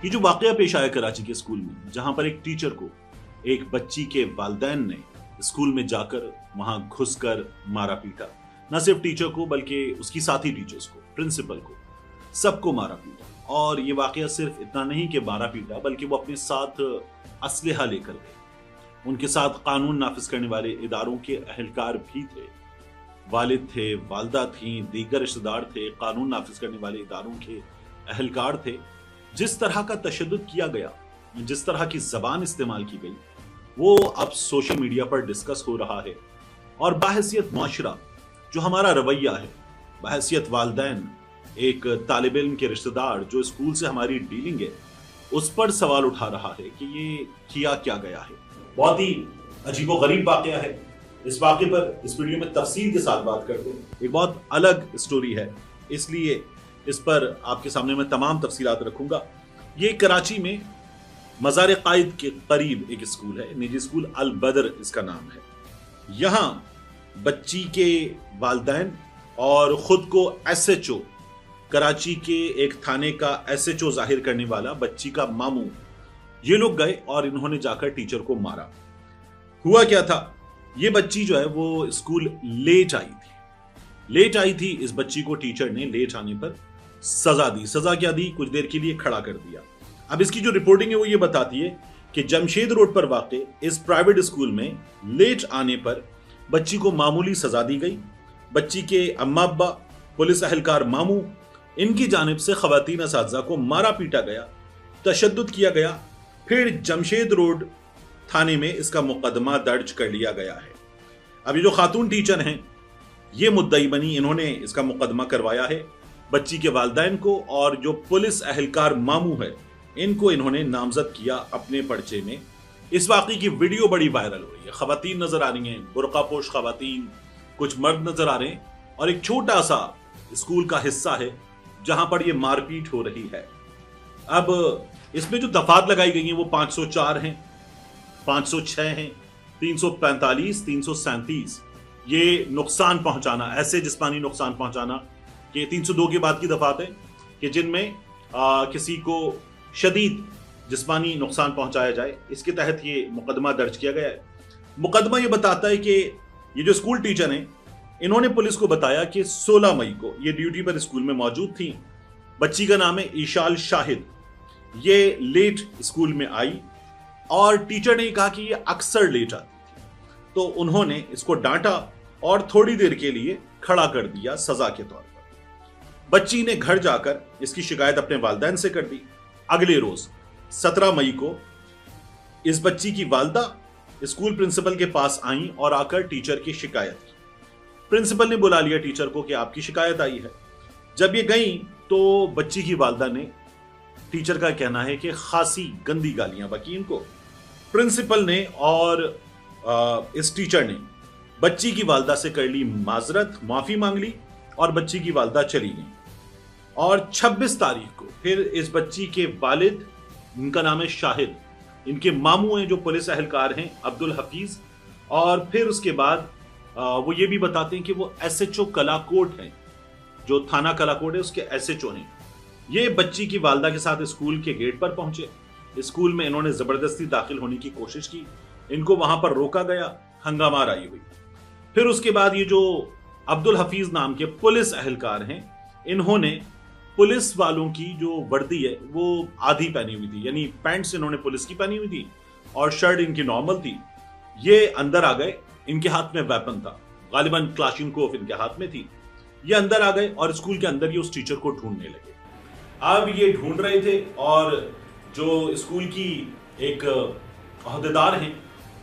یہ جو واقعہ پیش آیا کراچی کے اسکول میں، جہاں پر ایک ٹیچر کو ایک بچی کے والدین نے اسکول میں جا کر وہاں گھس کر مارا پیٹا، نہ صرف ٹیچر کو بلکہ اس کی ساتھی ٹیچرز کو، پرنسپل کو، سب کو مارا پیٹا۔ اور یہ واقعہ صرف اتنا نہیں کہ مارا پیٹا، بلکہ وہ اپنے ساتھ اسلحہ لے کر گئے۔ ان کے ساتھ قانون نافذ کرنے والے اداروں کے اہلکار بھی تھے، والد تھے، والدہ تھیں، دیگر رشتہ دار تھے، قانون نافذ کرنے والے اداروں کے اہلکار تھے۔ جس طرح کا تشدد کیا گیا، جس طرح کی زبان استعمال کی گئی، وہ اب سوشل میڈیا پر ڈسکس ہو رہا ہے، اور بحیثیت معاشرہ جو ہمارا رویہ ہے، بحیثیت والدین، ایک طالب علم کے رشتہ دار جو اسکول سے ہماری ڈیلنگ ہے، اس پر سوال اٹھا رہا ہے کہ یہ کیا گیا ہے۔ بہت ہی عجیب و غریب واقعہ ہے۔ اس واقعے پر اس ویڈیو میں تفصیل کے ساتھ بات کرتے ہیں۔ ایک بہت الگ اسٹوری ہے، اس لیے اس پر آپ کے سامنے میں تمام تفصیلات رکھوں گا۔ یہ کراچی میں مزار قائد کے قریب ایک اسکول ہے، نجی اسکول البدر اس کا نام ہے۔ یہاں بچی کے والدین اور خود کو ایس ایچ او، کراچی کے ایک تھانے کا ایس ایچ او ظاہر کرنے والا بچی کا ماموں، یہ لوگ گئے اور انہوں نے جا کر ٹیچر کو مارا۔ ہوا کیا تھا، یہ بچی جو ہے وہ اسکول لیٹ آئی تھی۔ اس بچی کو ٹیچر نے لیٹ آنے پر سزا دی۔ سزا کیا دی؟ کچھ دیر کے لیے کھڑا کر دیا۔ اب اس کی جو رپورٹنگ ہے وہ یہ بتاتی ہے کہ جمشید روڈ پر واقع اس پرائیویٹ اسکول میں لیٹ آنے پر بچی کو معمولی سزا دی گئی۔ بچی کے اماں ابا، پولیس اہلکار ماموں، ان کی جانب سے خواتین اساتذہ کو مارا پیٹا گیا، تشدد کیا گیا۔ پھر جمشید روڈ تھانے میں اس کا مقدمہ درج کر لیا گیا ہے۔ اب یہ جو خاتون ٹیچر ہیں، یہ مدعی بنی، انہوں نے اس کا مقدمہ کروایا ہے بچی کے والدین کو، اور جو پولیس اہلکار ماموں ہے ان کو انہوں نے نامزد کیا اپنے پرچے میں۔ اس واقعے کی ویڈیو بڑی وائرل ہو رہی ہے، خواتین نظر آ رہی ہیں، برقع پوش خواتین، کچھ مرد نظر آ رہے ہیں، اور ایک چھوٹا سا اسکول کا حصہ ہے جہاں پر یہ مار پیٹ ہو رہی ہے۔ اب اس میں جو دفعات لگائی گئی ہیں وہ 504 ہیں، 506 ہیں، 345، 337۔ یہ نقصان پہنچانا، ایسے جسمانی نقصان پہنچانا، کہ 302 کے بعد کی دفعات ہیں کہ جن میں کسی کو شدید جسمانی نقصان پہنچایا جائے، اس کے تحت یہ مقدمہ درج کیا گیا ہے۔ مقدمہ یہ بتاتا ہے کہ یہ جو اسکول ٹیچر ہیں، انہوں نے پولیس کو بتایا کہ 16 مئی کو یہ ڈیوٹی پر اسکول میں موجود تھیں۔ بچی کا نام ہے ایشال شاہد، یہ لیٹ اسکول میں آئی، اور ٹیچر نے کہا کہ یہ اکثر لیٹ آتی تھی، تو انہوں نے اس کو ڈانٹا اور تھوڑی دیر کے لیے کھڑا کر دیا سزا کے طور پر۔ بچی نے گھر جا کر اس کی شکایت اپنے والدین سے کر دی۔ اگلے روز 17 مئی کو اس بچی کی والدہ اسکول پرنسپل کے پاس آئیں اور آ کر ٹیچر کی شکایت کی۔ پرنسپل نے بلا لیا ٹیچر کو کہ آپ کی شکایت آئی ہے۔ جب یہ گئیں تو بچی کی والدہ نے، ٹیچر کا کہنا ہے کہ خاصی گندی گالیاں بکی ان کو۔ پرنسپل نے اور اس ٹیچر نے بچی کی والدہ سے کر لی معذرت، معافی مانگ لی، اور بچی کی والدہ چلی گئی۔ اور 26 تاریخ کو پھر اس بچی کے والد، ان کا نام ہے شاہد، ان کے ماموں ہیں جو پولیس اہلکار ہیں، عبد الحفیظ، اور پھر اس کے بعد وہ یہ بھی بتاتے ہیں کہ وہ ایس ایچ او کلاکوٹ ہیں، جو تھانہ کلاکوٹ ہے اس کے ایس ایچ او ہیں۔ یہ بچی کی والدہ کے ساتھ اسکول کے گیٹ پر پہنچے۔ اسکول میں انہوں نے زبردستی داخل ہونے کی کوشش کی، ان کو وہاں پر روکا گیا، ہنگامہ آرائی ہوئی۔ پھر اس کے بعد یہ جو عبد الحفیظ نام کے پولیس اہلکار ہیں، انہوں نے پولیس والوں کی جو وردی ہے وہ آدھی پہنی ہوئی تھی، یعنی پینٹس انہوں نے پولیس کی پہنی ہوئی تھی اور شرٹ ان کی نارمل تھی۔ یہ اندر آ گئے، ان کے ہاتھ میں ویپن تھا، غالباً کلاشنکوف ان کے ہاتھ میں تھی۔ یہ اندر آ گئے اور اسکول کے اندر یہ اس ٹیچر کو ڈھونڈنے لگے۔ اب یہ ڈھونڈ رہے تھے، اور جو اسکول کی ایک عہدیدار ہیں،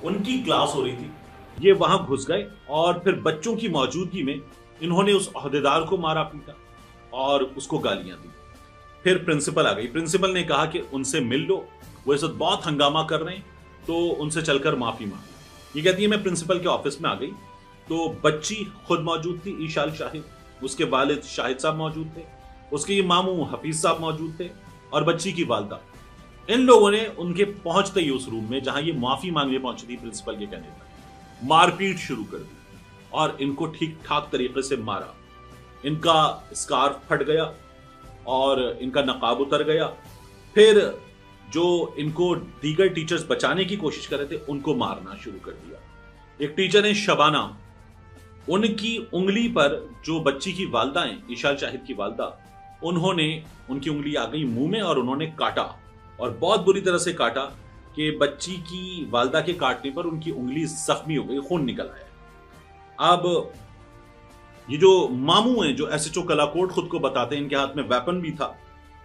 ان کی کلاس ہو رہی تھی، یہ وہاں گھس گئے اور پھر بچوں کی موجودگی میں انہوں نے اس عہدیدار کو مارا پیٹا اور اس کو گالیاں دی۔ پھر پرنسپل آ گئی۔ پرنسپل نے کہا کہ ان سے مل لو، وہ اس وقت بہت ہنگامہ کر رہے ہیں، تو ان سے چل کر معافی مانگی۔ یہ کہتی ہے میں پرنسپل کے آفس میں آ گئی تو بچی خود موجود تھی، ایشال شاہد، اس کے والد شاہد صاحب موجود تھے، اس کے یہ ماموں حفیظ صاحب موجود تھے، اور بچی کی والدہ۔ ان لوگوں نے ان کے پہنچتے ہی اس روم میں جہاں یہ معافی مانگنے پہنچی تھی پرنسپل کے کہنے پر، مار پیٹ شروع کر دی اور ان کو ٹھیک ٹھاک طریقے سے مارا۔ ان کا اسکارف پھٹ گیا اور ان کا نقاب اتر گیا، پھر جو ان کو دیگر ٹیچرز بچانے کی کوشش کر رہے تھے ان کو مارنا شروع کر دیا. ایک ٹیچر ہیں شبانہ, ان کی انگلی پر جو بچی کی والدہ ہیں, ایشال شاہد کی والدہ, انہوں نے ان کی انگلی آ گئی منہ میں اور انہوں نے کاٹا, اور بہت بری طرح سے کاٹا کہ بچی کی والدہ کے کاٹنے پر ان کی انگلی زخمی ہو گئی, خون نکل آیا. اب یہ جو ماموں ہیں, جو ایس ایچ او کلاکوٹ خود کو بتاتے ہیں, ان کے ہاتھ میں ویپن بھی تھا.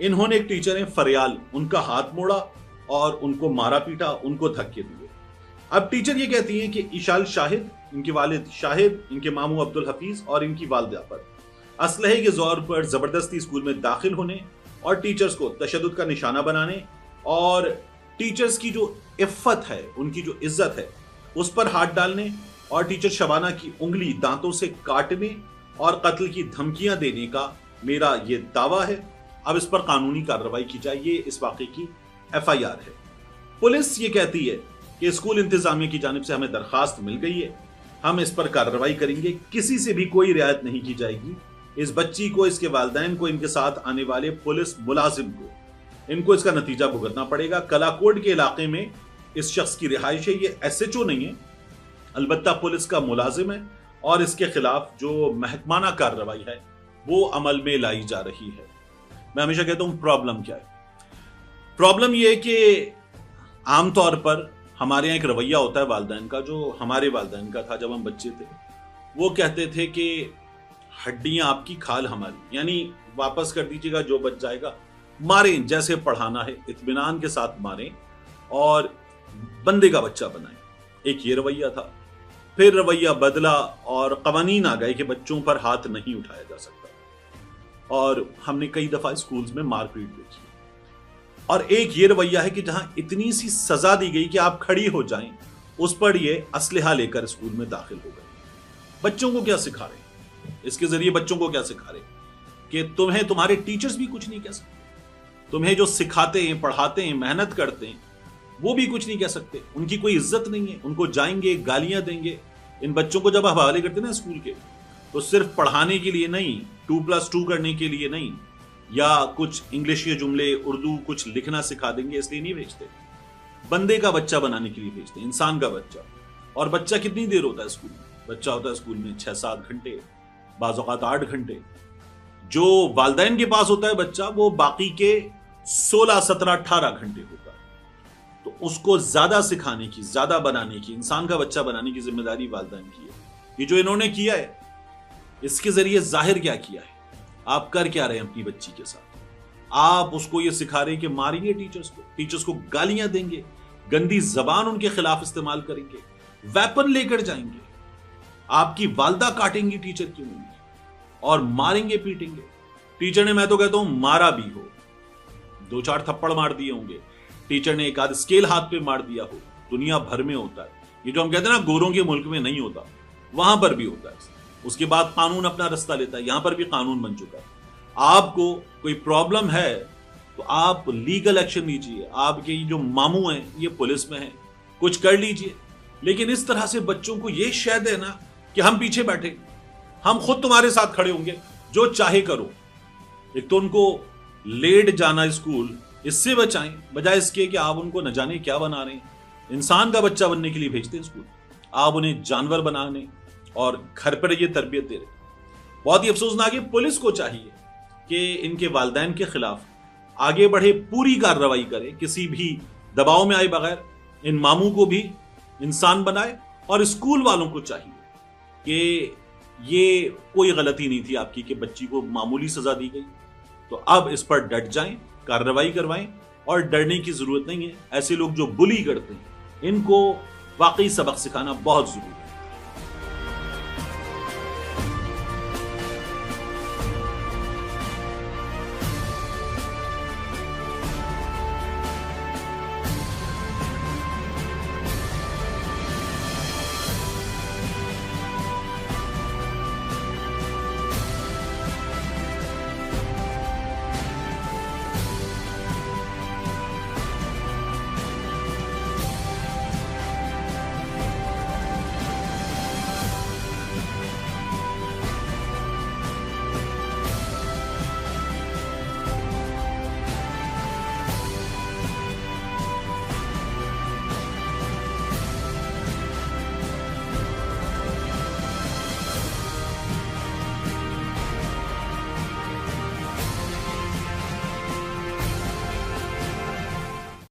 انہوں نے ایک ٹیچر ہیں فریال, ان کا ہاتھ موڑا اور ان کو مارا پیٹا, ان کو دھکے دیے. اب ٹیچر یہ کہتی ہیں کہ ایشال شاہد, ان کے والد شاہد, ان کے ماموں عبد الحفیظ اور ان کی والدہ پر اسلحے کے زور پر زبردستی اسکول میں داخل ہونے اور ٹیچرز کو تشدد کا نشانہ بنانے اور ٹیچرز کی جو عفت ہے, ان کی جو عزت ہے, اس پر ہاتھ ڈالنے اور ٹیچر شبانہ کی انگلی دانتوں سے کاٹنے اور قتل کی دھمکیاں دینے کا میرا یہ دعویٰ ہے. اب اس پر قانونی کارروائی کی جائے, یہ اس واقعے کی ایف آئی آر ہے. پولیس یہ کہتی ہے کہ اسکول انتظامیہ کی جانب سے ہمیں درخواست مل گئی ہے, ہم اس پر کارروائی کریں گے, کسی سے بھی کوئی رعایت نہیں کی جائے گی. اس بچی کو, اس کے والدین کو, ان کے ساتھ آنے والے پولیس ملازم کو, ان کو اس کا نتیجہ بھگتنا پڑے گا. کلاکوٹ کے علاقے میں اس شخص کی رہائش ہے, یہ ایس ایچ او نہیں ہے, البتہ پولیس کا ملازم ہے, اور اس کے خلاف جو محکمانہ کارروائی ہے وہ عمل میں لائی جا رہی ہے. میں ہمیشہ کہتا ہوں پرابلم کیا ہے. پرابلم یہ ہے کہ عام طور پر ہمارے یہاں ایک رویہ ہوتا ہے والدین کا, جو ہمارے والدین کا تھا جب ہم بچے تھے. وہ کہتے تھے کہ ہڈیاں آپ کی کھال ہماری, یعنی واپس کر دیجیے گا, جو بچ جائے گا ماریں, جیسے پڑھانا ہے اطمینان کے ساتھ ماریں اور بندے کا بچہ بنائیں. ایک یہ رویہ تھا. پھر رویہ بدلا اور قوانین آ گئے کہ بچوں پر ہاتھ نہیں اٹھایا جا سکتا, اور ہم نے کئی دفعہ اسکولز میں مار پیٹ دیکھی. اور ایک یہ رویہ ہے کہ جہاں اتنی سی سزا دی گئی کہ آپ کھڑی ہو جائیں, اس پر یہ اسلحہ لے کر اسکول میں داخل ہو گئے. بچوں کو کیا سکھا رہے ہیں, اس کے ذریعے بچوں کو کیا سکھا رہے ہیں کہ تمہیں تمہارے ٹیچرز بھی کچھ نہیں کہہ سکتے, تمہیں جو سکھاتے ہیں, پڑھاتے ہیں, محنت کرتے ہیں, وہ بھی کچھ نہیں کہہ سکتے. ان کی کوئی عزت نہیں ہے, ان کو جائیں گے گالیاں دیں گے. ان بچوں کو جب حوالے کرتے ہیں نا اسکول کے, تو صرف پڑھانے کے لیے نہیں, 2+2 کرنے کے لیے نہیں, یا کچھ انگلش کے جملے, اردو کچھ لکھنا سکھا دیں گے, اس لیے نہیں بھیجتے. بندے کا بچہ بنانے کے لیے بھیجتے ہیں, انسان کا بچہ. اور بچہ کتنی دیر ہوتا ہے اسکول میں؟ بچہ ہوتا ہے اسکول میں 6-7 گھنٹے, بعض اوقات 8 گھنٹے. جو والدین کے پاس ہوتا ہے بچہ, وہ باقی کے 16, 17, 18 گھنٹے ہوتا ہے. تو اس کو زیادہ سکھانے کی, زیادہ بنانے کی, انسان کا بچہ بنانے کی ذمہ داری والدین کی ہے. یہ جو انہوں نے کیا ہے, اس کے ذریعے ظاہر کیا کیا ہے, آپ کر کیا رہے ہیں اپنی بچی کے ساتھ؟ آپ اس کو یہ سکھا رہے ہیں کہ ماریں گے ٹیچرز کو گالیاں دیں گے, گندی زبان ان کے خلاف استعمال کریں گے, ویپن لے کر جائیں گے, آپ کی والدہ کاٹیں گی ٹیچر کی انگلی اور ماریں گے, پیٹیں گے. ٹیچر نے, میں تو کہتا ہوں, مارا بھی ہو, 2-4 تھپڑ مار دیے ہوں گے, ٹیچر نے ایک آدھ اسکیل ہاتھ پہ مار دیا ہو. دنیا بھر میں ہوتا ہے یہ, جو ہم کہتے ہیں نا گوروں کے ملک میں نہیں ہوتا, وہاں پر بھی ہوتا ہے. اس کے بعد قانون اپنا رستہ لیتا ہے, یہاں پر بھی قانون بن چکا ہے. آپ کو کوئی پرابلم ہے تو آپ لیگل ایکشن لیجئے. آپ کے جو ماموں ہیں یہ پولیس میں ہیں, کچھ کر لیجئے. لیکن اس طرح سے بچوں کو یہ شے دینا کہ ہم پیچھے بیٹھے, ہم خود تمہارے ساتھ کھڑے ہوں گے, جو چاہے کرو. ایک تو ان کو لیٹ جانا اسکول, اس سے بچائیں, بجائے اس کے کہ آپ ان کو نہ جانے کیا بنا رہے ہیں. انسان کا بچہ بننے کے لیے بھیجتے ہیں اسکول, آپ انہیں جانور بنانے اور گھر پر یہ تربیت دے رہے. بہت ہی افسوسناک ہے. پولیس کو چاہیے کہ ان کے والدین کے خلاف آگے بڑھے, پوری کارروائی کرے, کسی بھی دباؤ میں آئے بغیر. ان ماموں کو بھی انسان بنائے, اور اسکول والوں کو چاہیے کہ یہ کوئی غلطی نہیں تھی آپ کی کہ بچی کو معمولی سزا دی گئی, تو اب اس پر ڈٹ جائیں, کارروائی کروائیں. اور ڈرنے کی ضرورت نہیں ہے. ایسے لوگ جو بلی کرتے ہیں, ان کو واقعی سبق سکھانا بہت ضروری ہے.